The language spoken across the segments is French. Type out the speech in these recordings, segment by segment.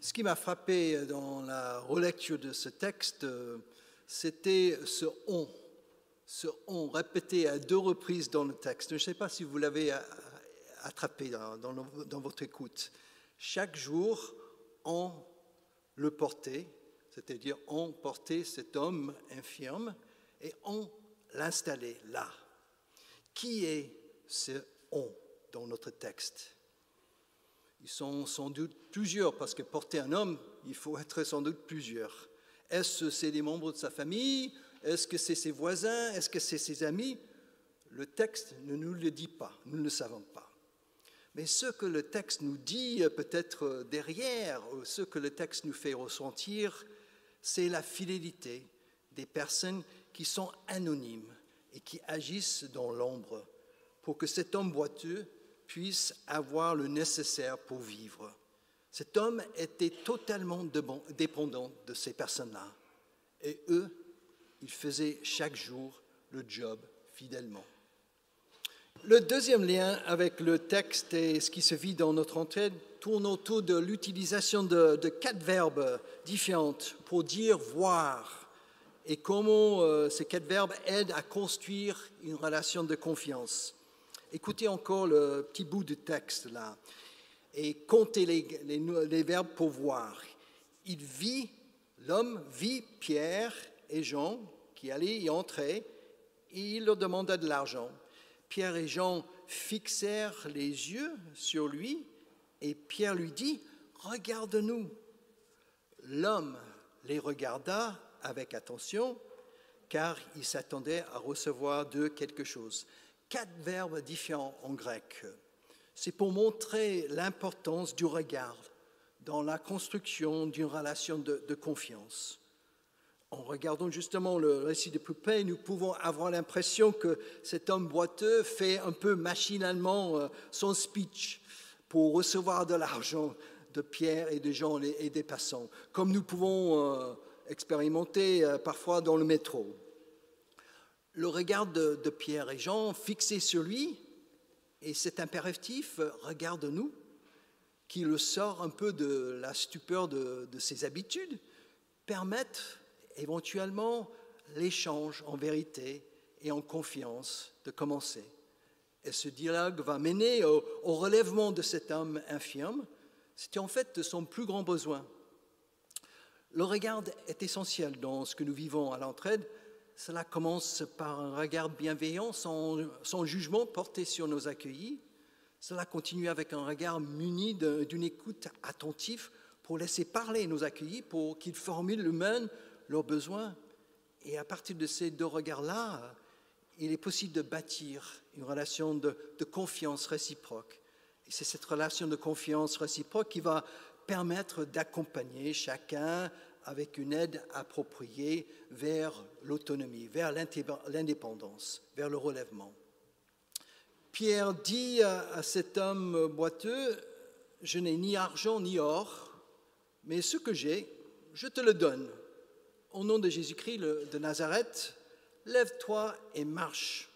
Ce qui m'a frappé dans la relecture de ce texte, c'était ce on répété à 2 reprises dans le texte. Je ne sais pas si vous l'avez attrapé dans votre écoute. Chaque jour, on le portait, c'est-à-dire on portait cet homme infirme et on l'installait là. Qui est ce on dans notre texte? Ils sont sans doute plusieurs, parce que porter un homme, il faut être sans doute plusieurs. Est-ce que c'est des membres de sa famille? Est-ce que c'est ses voisins? Est-ce que c'est ses amis? Le texte ne nous le dit pas, nous ne le savons pas. Mais ce que le texte nous dit, peut-être derrière, ce que le texte nous fait ressentir, c'est la fidélité des personnes qui sont anonymes et qui agissent dans l'ombre pour que cet homme boiteux puisse avoir le nécessaire pour vivre. Cet homme était totalement dépendant de ces personnes-là. Et eux, ils faisaient chaque jour le job fidèlement. Le deuxième lien avec le texte et ce qui se vit dans notre entraide tourne autour de l'utilisation de 4 verbes différents pour dire voir et comment ces 4 verbes aident à construire une relation de confiance. Écoutez encore le petit bout du texte là et comptez les verbes pour voir. L'homme vit Pierre et Jean qui allaient y entrer et il leur demanda de l'argent. Pierre et Jean fixèrent les yeux sur lui et Pierre lui dit « Regarde-nous ». L'homme les regarda avec attention car il s'attendait à recevoir d'eux quelque chose. 4 verbes différents en grec. C'est pour montrer l'importance du regard dans la construction d'une relation de confiance. En regardant justement le récit de plus près, nous pouvons avoir l'impression que cet homme boiteux fait un peu machinalement son speech pour recevoir de l'argent de Pierre et de Jean et des passants, comme nous pouvons expérimenter parfois dans le métro. Le regard de Pierre et Jean fixé sur lui, et cet impératif « regarde-nous » qui le sort un peu de la stupeur de ses habitudes, permettent éventuellement l'échange en vérité et en confiance de commencer. Et ce dialogue va mener au relèvement de cet homme infirme. C'était en fait son plus grand besoin. Le regard est essentiel dans ce que nous vivons à l'entraide. Cela commence par un regard bienveillant, sans jugement porté sur nos accueillis. Cela continue avec un regard muni d'une écoute attentive pour laisser parler nos accueillis, pour qu'ils formulent eux-mêmes leurs besoins. Et à partir de ces 2 regards-là, il est possible de bâtir une relation de confiance réciproque. Et c'est cette relation de confiance réciproque qui va permettre d'accompagner chacun avec une aide appropriée vers l'autonomie, vers l'indépendance, vers le relèvement. Pierre dit à cet homme boiteux, « Je n'ai ni argent ni or, mais ce que j'ai, je te le donne. Au nom de Jésus-Christ de Nazareth, lève-toi et marche. »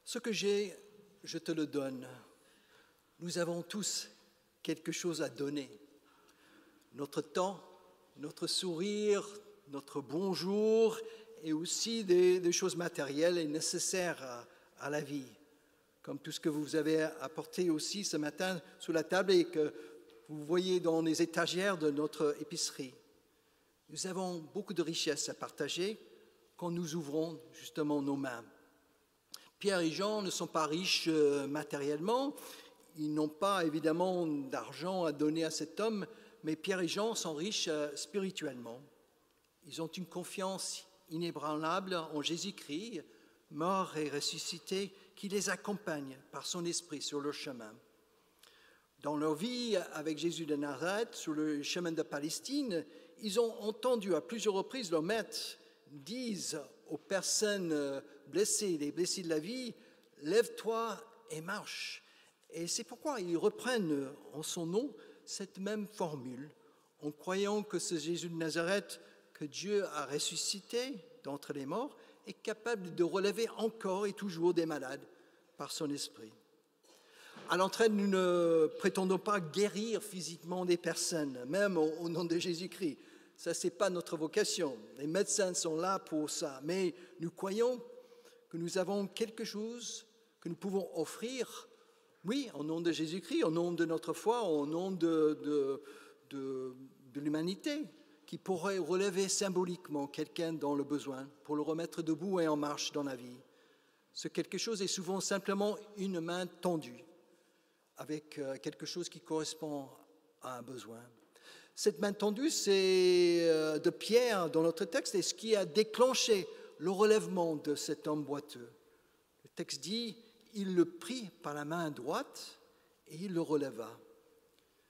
Ce que j'ai, je te le donne. Nous avons tous quelque chose à donner. Notre temps, notre sourire, notre bonjour et aussi des choses matérielles et nécessaires à la vie, comme tout ce que vous avez apporté aussi ce matin sous la table et que vous voyez dans les étagères de notre épicerie. Nous avons beaucoup de richesses à partager quand nous ouvrons justement nos mains. Pierre et Jean ne sont pas riches matériellement, ils n'ont pas évidemment d'argent à donner à cet homme, mais Pierre et Jean sont riches spirituellement. Ils ont une confiance inébranlable en Jésus-Christ, mort et ressuscité, qui les accompagne par son esprit sur leur chemin. Dans leur vie avec Jésus de Nazareth, sur le chemin de Palestine, ils ont entendu à plusieurs reprises leur maître dire aux personnes blessées, les blessés de la vie, « Lève-toi et marche ». Et c'est pourquoi ils reprennent en son nom cette même formule, en croyant que ce Jésus de Nazareth que Dieu a ressuscité d'entre les morts est capable de relever encore et toujours des malades par son esprit. À l'entraide, nous ne prétendons pas guérir physiquement des personnes, même au nom de Jésus-Christ. Ça, ce n'est pas notre vocation. Les médecins sont là pour ça. Mais nous croyons que nous avons quelque chose que nous pouvons offrir, oui, au nom de Jésus-Christ, au nom de notre foi, au nom de l'humanité, qui pourrait relever symboliquement quelqu'un dans le besoin, pour le remettre debout et en marche dans la vie. Ce quelque chose est souvent simplement une main tendue, avec quelque chose qui correspond à un besoin. Cette main tendue, c'est de Pierre dans notre texte, et ce qui a déclenché le relèvement de cet homme boiteux. Le texte dit, il le prit par la main droite et il le releva.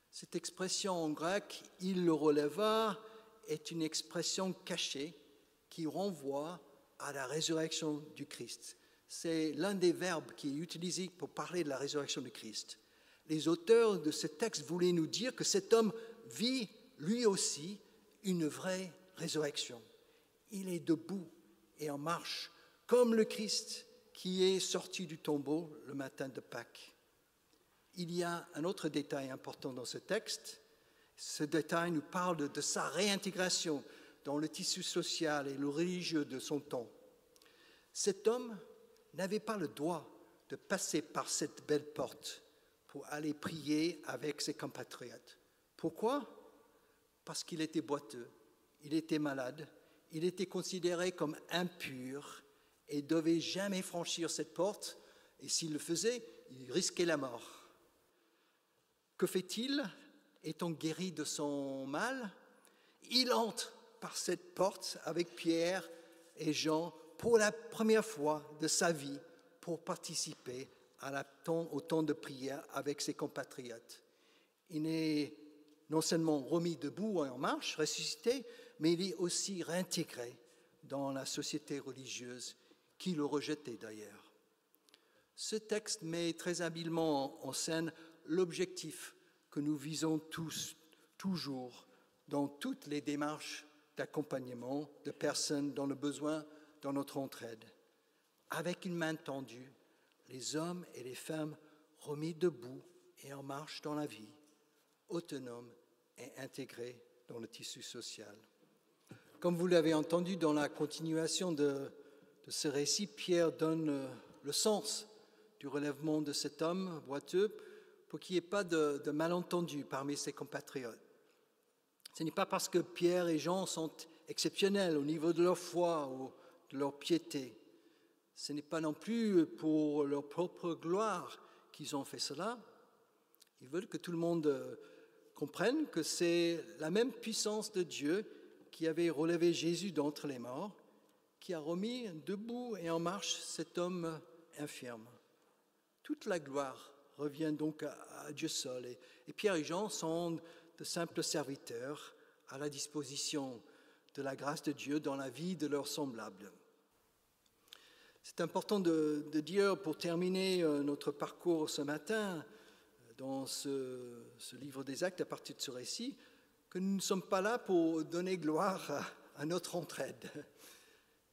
Cette expression en grec, il le releva, est une expression cachée qui renvoie à la résurrection du Christ. C'est l'un des verbes qui est utilisé pour parler de la résurrection du Christ. Les auteurs de ce texte voulaient nous dire que cet homme vit lui aussi une vraie résurrection. Il est debout et en marche, comme le Christ qui est sorti du tombeau le matin de Pâques. Il y a un autre détail important dans ce texte. Ce détail nous parle de sa réintégration dans le tissu social et le religieux de son temps. Cet homme n'avait pas le droit de passer par cette belle porte pour aller prier avec ses compatriotes. Pourquoi ? Parce qu'il était boiteux, il était malade, il était considéré comme impur et ne devait jamais franchir cette porte, et s'il le faisait, il risquait la mort. Que fait-il, étant guéri de son mal ? Il entre par cette porte avec Pierre et Jean pour la première fois de sa vie pour participer au temps de prière avec ses compatriotes. Il est non seulement remis debout et en marche, ressuscité, mais il est aussi réintégré dans la société religieuse qui le rejetait d'ailleurs. Ce texte met très habilement en scène l'objectif que nous visons tous, toujours, dans toutes les démarches d'accompagnement de personnes dans le besoin, dans notre entraide. Avec une main tendue, les hommes et les femmes remis debout et en marche dans la vie, autonomes et intégrés dans le tissu social. Comme vous l'avez entendu dans la continuation de ce récit, Pierre donne le sens du relèvement de cet homme boiteux pour qu'il n'y ait pas de malentendus parmi ses compatriotes. Ce n'est pas parce que Pierre et Jean sont exceptionnels au niveau de leur foi ou de leur piété. Ce n'est pas non plus pour leur propre gloire qu'ils ont fait cela. Ils veulent que tout le monde comprenne que c'est la même puissance de Dieu qui avait relevé Jésus d'entre les morts, qui a remis debout et en marche cet homme infirme. Toute la gloire revient donc à Dieu seul. Et Pierre et Jean sont de simples serviteurs à la disposition de la grâce de Dieu dans la vie de leurs semblables. C'est important de dire, pour terminer notre parcours ce matin, dans ce livre des Actes, à partir de ce récit, que nous ne sommes pas là pour donner gloire à notre entraide.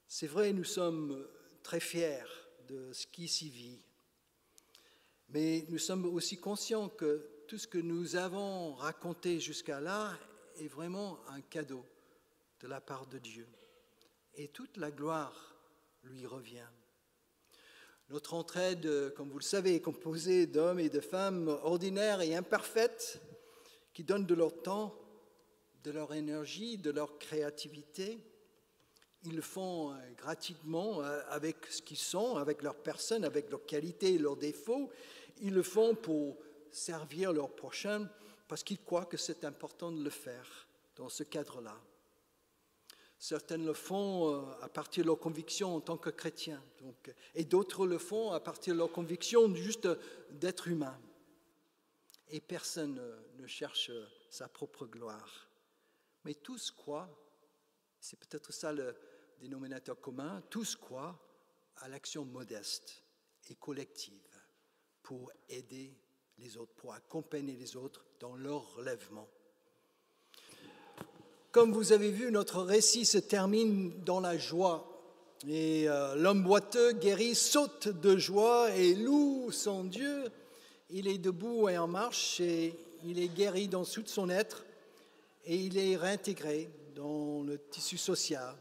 C'est vrai, nous sommes très fiers de ce qui s'y vit, mais nous sommes aussi conscients que tout ce que nous avons raconté jusqu'à là est vraiment un cadeau de la part de Dieu. Et toute la gloire lui revient. Notre entraide, comme vous le savez, est composée d'hommes et de femmes ordinaires et imparfaites qui donnent de leur temps, de leur énergie, de leur créativité. Ils le font gratuitement avec ce qu'ils sont, avec leur personne, avec leurs qualités et leurs défauts. Ils le font pour servir leurs prochains parce qu'ils croient que c'est important de le faire dans ce cadre-là. Certains le font à partir de leurs convictions en tant que chrétiens, et d'autres le font à partir de leurs convictions juste d'être humains. Et personne ne cherche sa propre gloire. Mais tous croient, c'est peut-être ça le dénominateur commun, tous croient à l'action modeste et collective pour aider les autres, pour accompagner les autres dans leur relèvement. Comme vous avez vu, notre récit se termine dans la joie. Et l'homme boiteux, guéri, saute de joie et loue son Dieu il est debout et en marche et il est guéri dans tout son être et il est réintégré dans le tissu social.